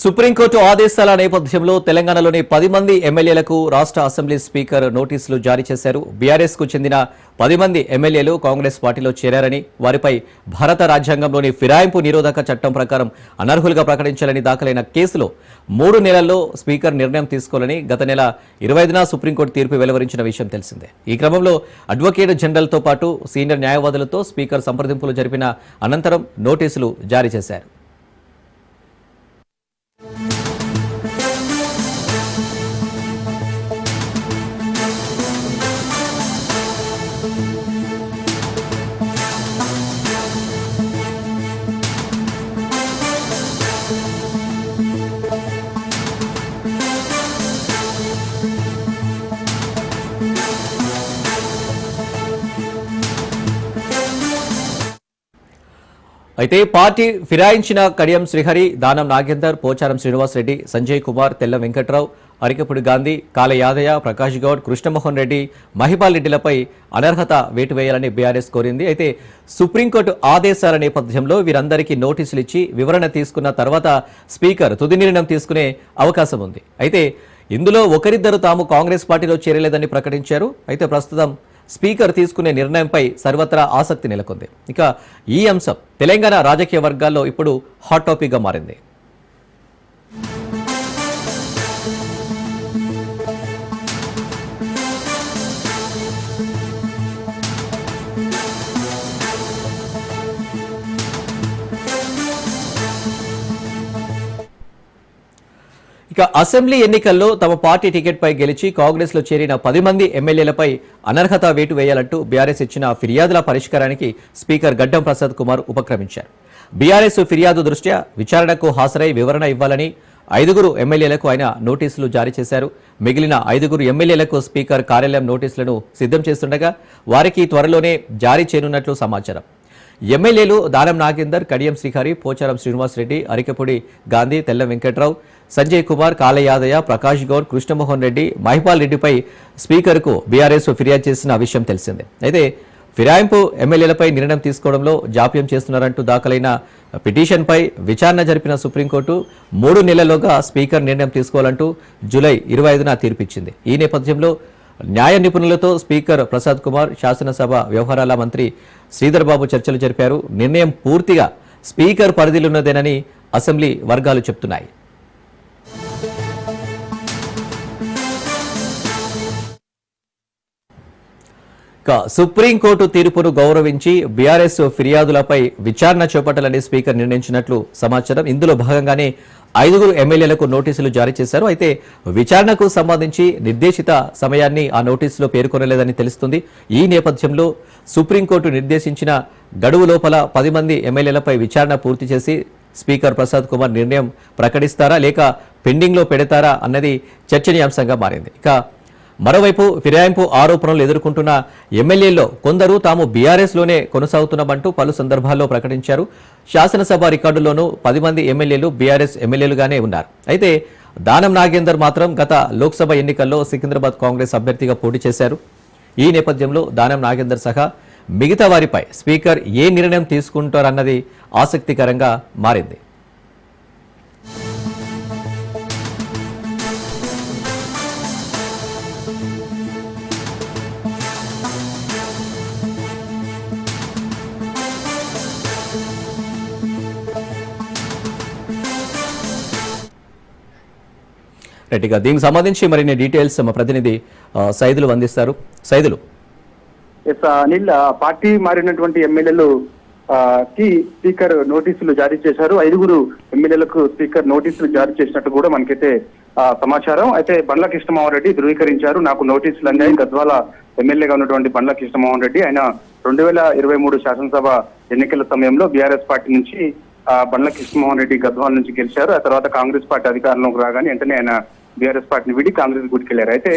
Supreme court ఆదేశాల నేపథ్యంలో తెలంగాణలోని 10 మంది ఎమ్మెల్యేలకు రాష్ట్ర అసెంబ్లీ స్పీకర్ నోటీసులు జారీ చేశారు. బీఆర్ఎస్ కు చెందిన 10 మంది ఎమ్మెల్యేలు కాంగ్రెస్ పార్టీలో చేరారని, వారిపై భారత రాజ్యాంగంలోని ఫిరాయింపు నిరోధక చట్టం ప్రకారం అనర్హులుగా ప్రకటించాలని దాఖలైన కేసులో 3 నెలల్లో స్పీకర్ నిర్ణయం తీసుకోవాలని గత నెల 25న సుప్రీంకోర్టు తీర్పు వెలువరించిన విషయం తెలిసిందే. ఈ క్రమంలో అడ్వకేట్ జనరల్తో పాటు సీనియర్ న్యాయవాదులతో స్పీకర్ సంప్రదింపులు జరిపిన అనంతరం నోటీసులు జారీ చేశారు. అయితే పార్టీ ఫిరాయించిన కడియం శ్రీహరి, దానం నాగేందర్, పోచారం శ్రీనివాసరెడ్డి, సంజయ్ కుమార్, తెల్ల వెంకట్రావు, అరికపుడి గాంధీ, కాల యాదయ్య, ప్రకాష్ గౌడ్, కృష్ణమోహన్ రెడ్డి, మహిపాల్ రెడ్డిలపై అనర్హత వేటు వేయాలని బీఆర్ఎస్ కోరింది. అయితే సుప్రీంకోర్టు ఆదేశాల నేపథ్యంలో వీరందరికీ నోటీసులు ఇచ్చి వివరణ తీసుకున్న తర్వాత స్పీకర్ తుది నిర్ణయం తీసుకునే అవకాశం ఉంది. అయితే ఇందులో ఒకరిద్దరు తాము కాంగ్రెస్ పార్టీలో చేరలేదని ప్రకటించారు. అయితే ప్రస్తుతం స్పీకర్ తీసుకునే నిర్ణయంపై సర్వత్రా ఆసక్తి నెలకొంది. ఇక ఈ అంశం తెలంగాణ రాజకీయ వర్గాల్లో ఇప్పుడు హాట్ టాపిక్గా మారింది. ఇక అసెంబ్లీ ఎన్నికల్లో తమ పార్టీ టికెట్పై గెలిచి కాంగ్రెస్లో చేరిన 10 మంది ఎమ్మెల్యేలపై అనర్హత వేటు వేయాలంటూ బీఆర్ఎస్ ఇచ్చిన ఫిర్యాదుల పరిష్కారానికి స్పీకర్ గడ్డం ప్రసాద్ కుమార్ ఉపక్రమించారు. బీఆర్ఎస్ ఫిర్యాదు దృష్ట్యా విచారణకు హాజరై వివరణ ఇవ్వాలని 5 ఎమ్మెల్యేలకు ఆయన నోటీసులు జారీ చేశారు. మిగిలిన 5 ఎమ్మెల్యేలకు స్పీకర్ కార్యాలయం నోటీసులను సిద్ధం చేస్తుండగా వారికి త్వరలోనే జారీ చేయనున్నట్లు సమాచారం. ఎమ్మెల్యేలు దానం నాగేందర్, కడియం శ్రీహరి, పోచారం శ్రీనివాసరెడ్డి, అరికపుడి గాంధీ, తెల్ల వెంకట్రావు, సంజయ్ కుమార్, కాల యాదయ్య, ప్రకాష్ గౌడ్, కృష్ణమోహన్ రెడ్డి, మహిపాల్ రెడ్డిపై స్పీకర్కు బీఆర్ఎస్ ఫిర్యాదు చేసిన విషయం తెలిసిందే. అయితే ఫిరాయింపు ఎమ్మెల్యేలపై నిర్ణయం తీసుకోవడంలో జాప్యం చేస్తున్నారంటూ దాఖలైన పిటిషన్పై విచారణ జరిపిన సుప్రీంకోర్టు 3 నెలల్లోగా స్పీకర్ నిర్ణయం తీసుకోవాలంటూ జూలై 25న తీర్పిచ్చింది. ఈ నేపథ్యంలో న్యాయ నిపుణులతో స్పీకర్ ప్రసాద్ కుమార్, శాసనసభ వ్యవహారాల మంత్రి శ్రీధర్ బాబు చర్చలు జరిపారు. నిర్ణయం పూర్తిగా స్పీకర్ పరిధిలోన్నదేనని అసెంబ్లీ వర్గాలు చెబుతున్నాయి. సుప్రీంకోర్టు తీర్పును గౌరవించి బీఆర్ఎస్ ఫిర్యాదులపై విచారణ చేపట్టాలని స్పీకర్ నిర్ణయించినట్లు సమాచారం. ఇందులో భాగంగానే 5 ఎమ్మెల్యేలకు నోటీసులు జారీ చేశారు. అయితే విచారణకు సంబంధించి నిర్దేశిత సమయాన్ని ఆ నోటీసులో పేర్కొనలేదని తెలుస్తుంది. ఈ నేపథ్యంలో సుప్రీంకోర్టు నిర్దేశించిన గడువు లోపల 10 మంది ఎమ్మెల్యేలపై విచారణ పూర్తి చేసి స్పీకర్ ప్రసాద్ కుమార్ నిర్ణయం ప్రకటిస్తారా లేక పెండింగ్లో పెడతారా అన్నది చర్చనీయాంశంగా మారింది. ఇక మరోవైపు ఫిరాయింపు ఆరోపణలు ఎదుర్కొంటున్న ఎమ్మెల్యేల్లో కొందరు తాము బీఆర్ఎస్లోనే కొనసాగుతున్నామంటూ పలు సందర్భాల్లో ప్రకటించారు. శాసనసభ రికార్డుల్లోనూ 10 మంది ఎమ్మెల్యేలు బీఆర్ఎస్ ఎమ్మెల్యేలుగానే ఉన్నారు. అయితే దానం నాగేందర్ మాత్రం గత లోక్సభ ఎన్నికల్లో సికింద్రాబాద్ కాంగ్రెస్ అభ్యర్థిగా పోటీ చేశారు. ఈ నేపథ్యంలో దానం నాగేందర్ సహా మిగతా వారిపై స్పీకర్ ఏ నిర్ణయం తీసుకుంటారన్నది ఆసక్తికరంగా మారింది. రైట్గా దీనికి సంబంధించి మరిన్ని డీటెయిల్స్ మా ప్రతినిధి సైదులు అందిస్తారు. సైదులు. అనిల్, పార్టీ మారినటువంటి ఎమ్మెల్యేలు కి స్పీకర్ నోటీసులు జారీ చేశారు. 5 ఎమ్మెల్యేలకు స్పీకర్ నోటీసులు జారీ చేసినట్టు కూడా మనకైతే సమాచారం. అయితే బండ్ల కృష్ణమోహన్ రెడ్డి ధృవీకరించారు. నాకు నోటీసులు అందాయి. గద్వాల ఎమ్మెల్యేగా ఉన్నటువంటి బండ్ల కృష్ణమోహన్ రెడ్డి ఆయన 2023 శాసనసభ ఎన్నికల సమయంలో బీఆర్ఎస్ పార్టీ నుంచి బండ్ల కృష్ణమోహన్ రెడ్డి గద్వాల నుంచి గెలిచారు. ఆ తర్వాత కాంగ్రెస్ పార్టీ అధికారంలోకి రాగానే వెంటనే ఆయన బీఆర్ఎస్ పార్టీని విడి కాంగ్రెస్ గుడికెళ్లారు. అయితే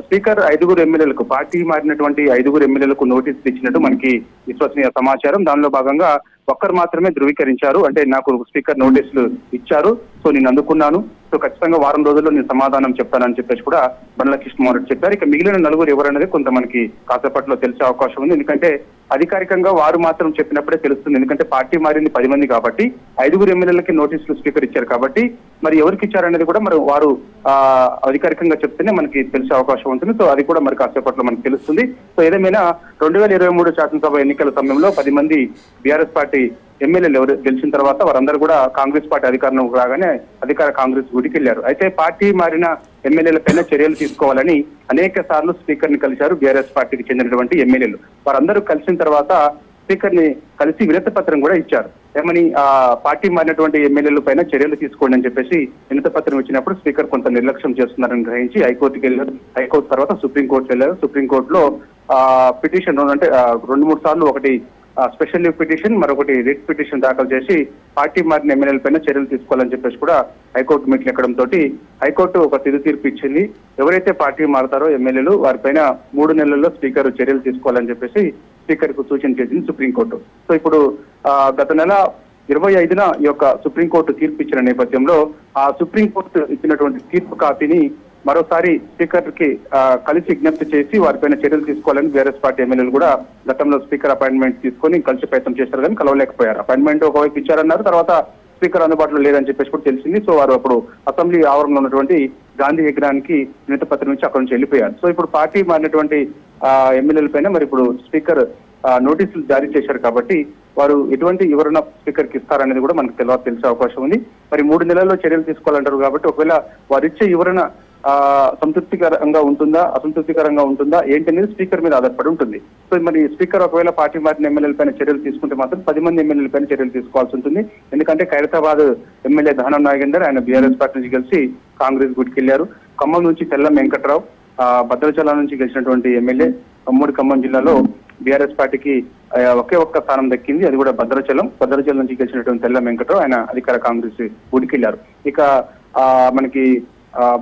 స్పీకర్ 5 ఎమ్మెల్యేలకు, పార్టీ మారినటువంటి 5 ఎమ్మెల్యేలకు నోటీసులు ఇచ్చినట్టు మనకి విశ్వసనీయ సమాచారం. దానిలో భాగంగా ఒక్కరు మాత్రమే ధృవీకరించారు. అంటే నాకు స్పీకర్ నోటీసులు ఇచ్చారు, సో నేను అందుకున్నాను, సో ఖచ్చితంగా వారం రోజుల్లో నేను సమాధానం చెప్తానని చెప్పేసి కూడా బండ్ల కృష్ణమోహన్ రెడ్డి చెప్పారు. ఇక మిగిలిన నలుగురు ఎవరనేది కొంత మనకి కాసేపట్లో తెలిసే అవకాశం ఉంది. ఎందుకంటే అధికారికంగా వారు మాత్రం చెప్పినప్పుడే తెలుస్తుంది. ఎందుకంటే పార్టీ మారింది 10 మంది కాబట్టి 5 ఎమ్మెల్యేలకి నోటీసులు స్పీకర్ ఇచ్చారు కాబట్టి మరి ఎవరికి ఇచ్చారనేది కూడా మరి వారు అధికారికంగా చెప్తేనే మనకి తెలిసే అవకాశం ఉంటుంది. సో అది కూడా మరి కాసేపట్లో మనకి తెలుస్తుంది. సో ఏదేమైనా 2023 శాసనసభ ఎన్నికల సమయంలో 10 మంది బీఆర్ఎస్ పార్టీ ఎమ్మెల్యేలు ఎవరు గెలిచిన తర్వాత వారందరూ కూడా కాంగ్రెస్ పార్టీ అధికారంలో రాగానే అధికార కాంగ్రెస్ గుడికి వెళ్లారు. అయితే పార్టీ మారిన ఎమ్మెల్యేలపైన చర్యలు తీసుకోవాలని అనేక సార్లు స్పీకర్ ని కలిశారు బీఆర్ఎస్ పార్టీకి చెందినటువంటి ఎమ్మెల్యేలు. వారందరూ కలిసిన తర్వాత స్పీకర్ ని కలిసి వినతి పత్రం కూడా ఇచ్చారు. ఏమని పార్టీ మారినటువంటి ఎమ్మెల్యేల పైన చర్యలు తీసుకోండి అని చెప్పేసి వినతి పత్రం ఇచ్చినప్పుడు స్పీకర్ కొంత నిర్లక్ష్యం చేస్తున్నారని గ్రహించి హైకోర్టుకి వెళ్ళారు. హైకోర్టు తర్వాత సుప్రీంకోర్టుకి వెళ్ళారు. సుప్రీంకోర్టులో పిటిషన్ అంటే 2-3 సార్లు ఒకటి స్పెషల్ లీవ్ పిటిషన్, మరొకటి రిట్ పిటిషన్ దాఖలు చేసి పార్టీ మారిన ఎమ్మెల్యేల పైన చర్యలు తీసుకోవాలని చెప్పేసి కూడా హైకోర్టు మెట్లు ఎక్కడంతో హైకోర్టు ఒక తుది తీర్పు ఇచ్చింది. ఎవరైతే పార్టీ మారుతారో ఎమ్మెల్యేలు వారిపైన 3 నెలల్లో స్పీకర్ చర్యలు తీసుకోవాలని చెప్పేసి స్పీకర్ కు సూచన చేసింది సుప్రీంకోర్టు. సో ఇప్పుడు గత నెల 25న ఈ యొక్క సుప్రీంకోర్టు తీర్పు ఇచ్చిన నేపథ్యంలో ఆ సుప్రీంకోర్టు ఇచ్చినటువంటి తీర్పు కాపీని మరోసారి స్పీకర్ కి కలిసి విజ్ఞప్తి చేసి వారిపైన చర్యలు తీసుకోవాలని బీఆర్ఎస్ పార్టీ ఎమ్మెల్యేలు కూడా గతంలో స్పీకర్ అపాయింట్మెంట్ తీసుకొని కలిసి ప్రయత్నం చేశారు కానీ కలవలేకపోయారు. అపాయింట్మెంట్ ఒకవైపు ఇచ్చారన్నారు, తర్వాత స్పీకర్ అందుబాటులో లేదని చెప్పేసి కూడా తెలిసింది. సో వారు అప్పుడు అసెంబ్లీ ఆవరణలో ఉన్నటువంటి గాంధీ విగ్రహానికి వినతి పత్రం నుంచి అక్కడి నుంచి వెళ్ళిపోయారు. సో ఇప్పుడు పార్టీ మారినటువంటి ఎమ్మెల్యేల పైన మరి ఇప్పుడు స్పీకర్ నోటీసులు జారీ చేశారు కాబట్టి వారు ఎటువంటి వివరణ స్పీకర్ కి ఇస్తారనేది కూడా మనకు తెలిసే అవకాశం ఉంది. మరి 3 నెలల్లో చర్యలు తీసుకోవాలంటారు కాబట్టి ఒకవేళ వారు ఇచ్చే వివరణ సంతృప్తికరంగా ఉంటుందా అసంతృప్తికరంగా ఉంటుందా ఏంటనేది స్పీకర్ మీద ఆధారపడి ఉంటుంది. సో మరి స్పీకర్ ఒకవేళ పార్టీ మారిన ఎమ్మెల్యేల పైన చర్యలు తీసుకుంటే మాత్రం 10 మంది ఎమ్మెల్యేల పైన చర్యలు తీసుకోవాల్సి ఉంటుంది. ఎందుకంటే ఖైరతాబాద్ ఎమ్మెల్యే దానం నాగేందర్ ఆయన బీఆర్ఎస్ పార్టీ నుంచి గెలిచి కాంగ్రెస్ గుడికి వెళ్లారు. ఖమ్మం నుంచి తెల్లం వెంకట్రావు భద్రాచలం నుంచి గెలిచినటువంటి ఎమ్మెల్యే ఉమ్మడి ఖమ్మం జిల్లాలో బీఆర్ఎస్ పార్టీకి ఒకే ఒక్క స్థానం దక్కింది, అది కూడా భద్రాచలం నుంచి గెలిచినటువంటి తెల్లం వెంకట్రావు ఆయన అధికార కాంగ్రెస్ గుడికి వెళ్లారు. ఇక మనకి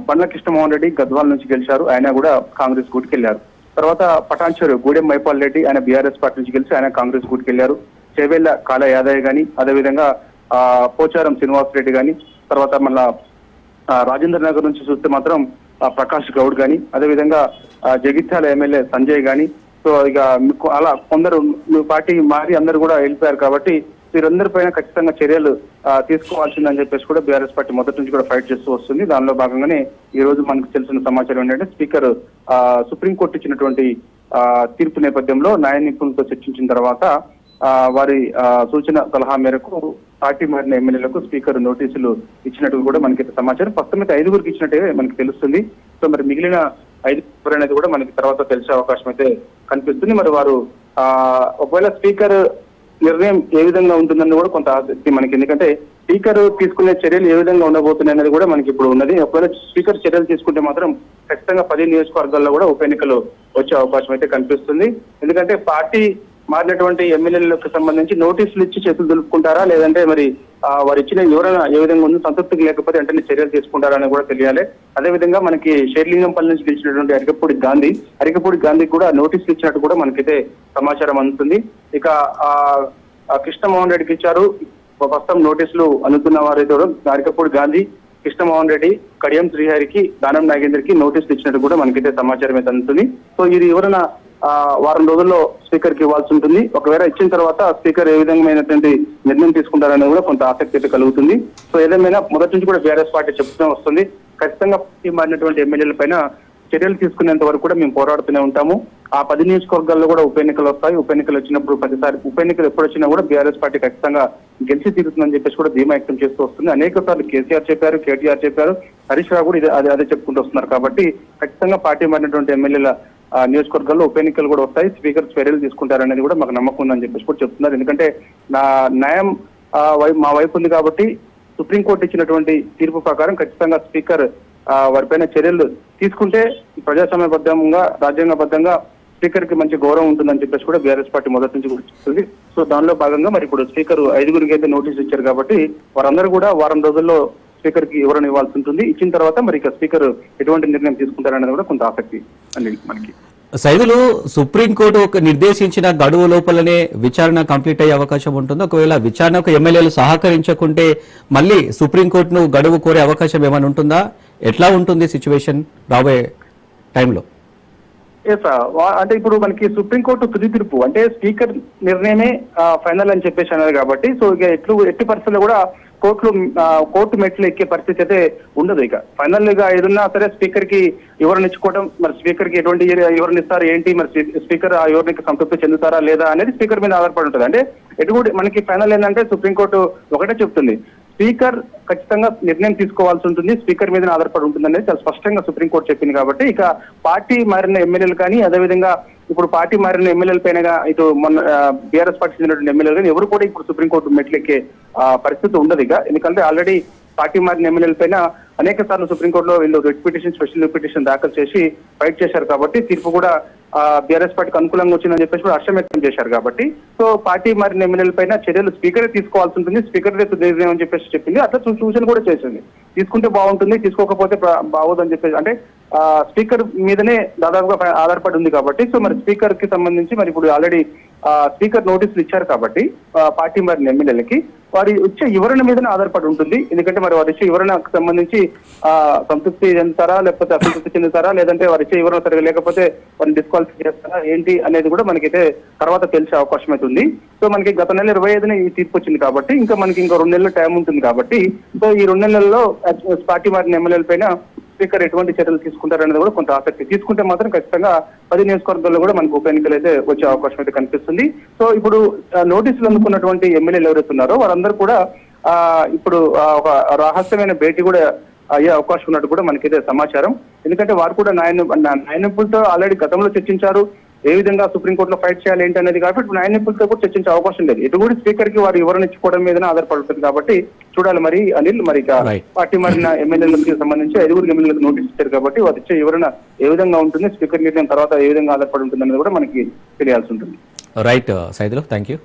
బండ్ల కృష్ణమోహన్ రెడ్డి గద్వాల నుంచి గెలిచారు, ఆయన కూడా కాంగ్రెస్ గుడికి వెళ్లారు. తర్వాత పటాన్చెరు గూడెం మైపాల్ రెడ్డి ఆయన బీఆర్ఎస్ పార్టీ నుంచి గెలిచి ఆయన కాంగ్రెస్ గుడికి వెళ్లారు. చేవెళ్ల కాల యాదయ్య గాని, అదేవిధంగా పోచారం శ్రీనివాస్ రెడ్డి గాని, తర్వాత మళ్ళా రాజేంద్ర నగర్ నుంచి చూస్తే మాత్రం ప్రకాష్ గౌడ్ గాని, అదేవిధంగా జగిత్యాల ఎమ్మెల్యే సంజయ్ గాని. సో ఇక అలా కొందరు పార్టీ మారి అందరు కూడా వెళ్ళిపోయారు కాబట్టి వీరందరి పైన ఖచ్చితంగా చర్యలు తీసుకోవాల్సిందని చెప్పేసి కూడా బీఆర్ఎస్ పార్టీ మొదటి నుంచి కూడా ఫైట్ చేస్తూ వస్తుంది. దానిలో భాగంగానే ఈ రోజు మనకు తెలిసిన సమాచారం ఏంటంటే స్పీకర్ సుప్రీంకోర్టు ఇచ్చినటువంటి తీర్పు నేపథ్యంలో న్యాయ నిపుణులతో చర్చించిన తర్వాత వారి సూచన సలహా మేరకు పార్టీ మారిన ఎమ్మెల్యేలకు స్పీకర్ నోటీసులు ఇచ్చినట్టు కూడా మనకి సమాచారం. ప్రస్తుతం అయితే 5గురికి ఇచ్చినట్టే మనకి తెలుస్తుంది. సో మరి మిగిలిన 5 అనేది కూడా మనకి తర్వాత తెలిసే అవకాశం అయితే కనిపిస్తుంది. మరి వారు ఒకవేళ స్పీకర్ నిర్ణయం ఏ విధంగా ఉంటుందని కూడా కొంత ఆసక్తి మనకి, ఎందుకంటే స్పీకర్ తీసుకునే చర్యలు ఏ విధంగా ఉండబోతున్నాయి అనేది కూడా మనకి ఇప్పుడు ఉన్నది. ఒకవేళ స్పీకర్ చర్యలు తీసుకుంటే మాత్రం ఖచ్చితంగా 10 నియోజకవర్గాల్లో కూడా ఉప ఎన్నికలు వచ్చే అవకాశం అయితే కనిపిస్తుంది. ఎందుకంటే పార్టీ మారినటువంటి ఎమ్మెల్యేలకు సంబంధించి నోటీసులు ఇచ్చి చేతులు దులుపుకుంటారా, లేదంటే మరి వారు ఇచ్చిన వివరణ ఏ విధంగా ఉందో సంతృప్తికి లేకపోతే వెంటనే చర్యలు తీసుకుంటారా అని కూడా తెలియాలి. అదేవిధంగా మనకి షేర్లింగంపల్లి నుంచి గెలిచినటువంటి అరికపూడి గాంధీ కూడా నోటీసులు ఇచ్చినట్టు కూడా మనకైతే సమాచారం అందుతుంది. ఇక కృష్ణమోహన్ రెడ్డికి ఇచ్చారు, ప్రస్తుతం నోటీసులు అందుతున్న వారైతే అరికపూడి గాంధీ, కృష్ణమోహన్ రెడ్డి, కడియం శ్రీహరికి, దానం నాగేందర్ కి నోటీసులు ఇచ్చినట్టు కూడా మనకైతే సమాచారం అయితే అందుతుంది. సో ఇది వివరణ వారం రోజుల్లో స్పీకర్ కి ఇవ్వాల్సి ఉంటుంది. ఒకవేళ ఇచ్చిన తర్వాత స్పీకర్ ఏ విధమైనటువంటి నిర్ణయం తీసుకుంటారనేది కూడా కొంత ఆసక్తి అయితే కలుగుతుంది. సో ఏదేమైనా మొదటి నుంచి కూడా బీఆర్ఎస్ పార్టీ చెప్తూనే వస్తుంది, ఖచ్చితంగా పార్టీ మారినటువంటి ఎమ్మెల్యేల పైన చర్యలు తీసుకునేంత వరకు కూడా మేము పోరాడుతూనే ఉంటాము. ఆ 10 నియోజకవర్గాల్లో కూడా ఉప ఎన్నికలు వస్తాయి. ఉప ఎన్నికలు వచ్చినప్పుడు ప్రతిసారి ఉప ఎన్నికలు ఎప్పుడు వచ్చినా కూడా బీఆర్ఎస్ పార్టీ ఖచ్చితంగా గెలిచి తీరుతుందని చెప్పేసి కూడా ధీమా వ్యక్తం చేస్తూ వస్తుంది. అనేక సార్లు కేసీఆర్ చెప్పారు, కేటీఆర్ చెప్పారు, హరీష్ రావు కూడా అదే చెప్పుకుంటూ వస్తున్నారు. కాబట్టి ఖచ్చితంగా పార్టీ మారినటువంటి ఎమ్మెల్యేల నియోజకవర్గాల్లో ఉప ఎన్నికలు కూడా వస్తాయి, స్పీకర్ చర్యలు తీసుకుంటారనేది కూడా మాకు నమ్మకం ఉందని చెప్పేసి కూడా చెప్తున్నారు. ఎందుకంటే న్యాయం మా వైపు ఉంది కాబట్టి సుప్రీంకోర్టు ఇచ్చినటువంటి తీర్పు ప్రకారం ఖచ్చితంగా స్పీకర్ వారిపైన చర్యలు తీసుకుంటే ప్రజాస్వామ్యబద్ధంగా రాజ్యాంగబద్ధంగా స్పీకర్ కి మంచి గౌరవం ఉంటుందని చెప్పేసి కూడా బీఆర్ఎస్ పార్టీ మొదటి నుంచి కూడా చెప్తుంది. సో దానిలో భాగంగా మరి ఇప్పుడు స్పీకర్ 5గురికి అయితే నోటీసు ఇచ్చారు కాబట్టి వారందరూ కూడా వారం రోజుల్లో స్పీకర్ కి వివరణ ఇవ్వాల్సి ఉంటుంది. ఇచ్చిన తర్వాత మరి ఇక స్పీకర్ ఎటువంటి నిర్ణయం తీసుకుంటారనేది కూడా కొంత ఆసక్తి అండి మనకి. సైదులు సుప్రీంకోర్టు ఒక నిర్దేశించిన గడువు లోపలనే విచారణ కంప్లీట్ అయ్యే అవకాశం ఉంటుంది. ఒకవేళ విచారణకు ఎమ్మెల్యేలు సహకరించకుంటే మళ్ళీ సుప్రీంకోర్టును గడువు కోరే అవకాశం ఏమైనా ఉంటుందా? ఎట్లా ఉంటుంది సిచ్యువేషన్ రాబోయే టైంలో? అంటే ఇప్పుడు మనకి సుప్రీంకోర్టు తుది తీర్పు అంటే స్పీకర్ నిర్ణయమే ఫైనల్ అని చెప్పేసి అన్నారు కాబట్టి సో ఇక ఎట్టి పరిస్థితుల్లో కూడా కోర్టు మెట్లు ఎక్కే పరిస్థితి అయితే ఉండదు. ఇక ఫైనల్ గా ఏదన్నా సరే స్పీకర్ కి వివరణ ఇచ్చుకోవడం, మరి స్పీకర్ కి ఎటువంటి వివరణ ఇస్తారు ఏంటి, మరి స్పీకర్ ఆ వివరణకి సంతృప్తి చెందుతారా లేదా అనేది స్పీకర్ మీద ఆధారపడి ఉంటుంది. అంటే ఎటువంటి మనకి ఫైనల్ ఏంటంటే సుప్రీంకోర్టు ఒకటే చెప్తుంది, స్పీకర్ ఖచ్చితంగా నిర్ణయం తీసుకోవాల్సి ఉంటుంది, స్పీకర్ మీద ఆధారపడి ఉంటుంది అనేది చాలా స్పష్టంగా సుప్రీంకోర్టు చెప్పింది. కాబట్టి ఇక పార్టీ మారిన ఎమ్మెల్యేలు కానీ అదేవిధంగా ఇప్పుడు పార్టీ మారిన ఎమ్మెల్యేల పైన ఇటు మొన్న బీఆర్ఎస్ పార్టీ చెందినటువంటి ఎమ్మెల్యేలు కానీ ఎవరు కూడా ఇప్పుడు సుప్రీంకోర్టు మెట్లెక్కే పరిస్థితి ఉండదు. ఇక ఎందుకంటే ఆల్రెడీ పార్టీ మారిన ఎమ్మెల్యేల పైన అనేక సార్లు సుప్రీంకోర్టులో వీళ్ళు writ petition, special writ petition దాఖలు చేసి ఫైట్ చేశారు. కాబట్టి తీర్పు కూడా బీఆర్ఎస్ పార్టీకి అనుకూలంగా వచ్చిందని చెప్పేసి కూడా హర్షం వ్యక్తం చేశారు. కాబట్టి సో పార్టీ మారిన ఎమ్మెల్యేల పైన చర్యలు స్పీకరే తీసుకోవాల్సి ఉంటుంది, స్పీకర్ నిర్ణయం అని చెప్పేసి చెప్పింది. అట్లా సూచన కూడా చేసింది, తీసుకుంటే బాగుంటుంది, తీసుకోకపోతే బాగోదు అని చెప్పేసి. అంటే స్పీకర్ మీదనే దాదాపుగా ఆధారపడి ఉంది కాబట్టి సో మరి స్పీకర్ కి సంబంధించి మరి ఇప్పుడు ఆల్రెడీ స్పీకర్ నోటీసులు ఇచ్చారు కాబట్టి పార్టీ మారిన ఎమ్మెల్యేలకి వారి వచ్చే వివరణ మీదనే ఆధారపడి ఉంటుంది. ఎందుకంటే మరి వారి ఇచ్చే వివరణకు సంబంధించి సంతృప్తి చెందుతారా లేకపోతే అసంతృప్తి చెందుతారా, లేదంటే వారి ఇచ్చే వివరణ సరిగా లేకపోతే వారిని డిస్క్వాలిఫై చేస్తారా ఏంటి అనేది కూడా మనకైతే తర్వాత తెలిసే అవకాశం అయితే ఉంది. సో మనకి గత నెల 25న ఈ తీర్పు వచ్చింది కాబట్టి ఇంకా మనకి ఇంకో 2 నెలల టైం ఉంటుంది. కాబట్టి సో ఈ 2 నెలల్లో పార్టీ మారిన ఎమ్మెల్యేల పైన స్పీకర్ ఎటువంటి చర్యలు తీసుకుంటారనేది కూడా కొంత ఆసక్తి. తీసుకుంటే మాత్రం ఖచ్చితంగా 10 నియోజకవర్గాల్లో కూడా మనకు ఉప ఎన్నికలు అయితే వచ్చే అవకాశం అయితే కనిపిస్తుంది. సో ఇప్పుడు నోటీసులు అందుకున్నటువంటి ఎమ్మెల్యేలు ఎవరైతే ఉన్నారో వారందరూ కూడా ఇప్పుడు ఒక రహస్యమైన భేటీ కూడా అయ్యే అవకాశం ఉన్నట్టు కూడా మనకైతే సమాచారం. ఎందుకంటే వారు కూడా న్యాయనిపులతో ఆల్రెడీ గతంలో చర్చించారు ఏ విధంగా సుప్రీంకోర్టులో ఫైట్ చేయాలి ఏంటి అనేది. కాబట్టి ఇప్పుడు న్యాయనిపులతో కూడా చర్చించే అవకాశం లేదు. ఇటు కూడా స్పీకర్ కి వారు వివరణ ఇచ్చుకోవడం మీద ఆధారపడి ఉంటుంది. కాబట్టి చూడాలి మరి అనిల్, మరి పార్టీ మారిన ఎమ్మెల్యేలకు సంబంధించి 5 ఎమ్మెల్యేలకు నోటీస్ ఇచ్చారు కాబట్టి వారు ఇచ్చే వివరణ ఏ విధంగా ఉంటుంది, స్పీకర్ నిర్ణయం తర్వాత ఏ విధంగా ఆధారపడి ఉంటుంది అనేది కూడా మనకి తెలియాల్సి ఉంటుంది. Right Saidulu, thank you.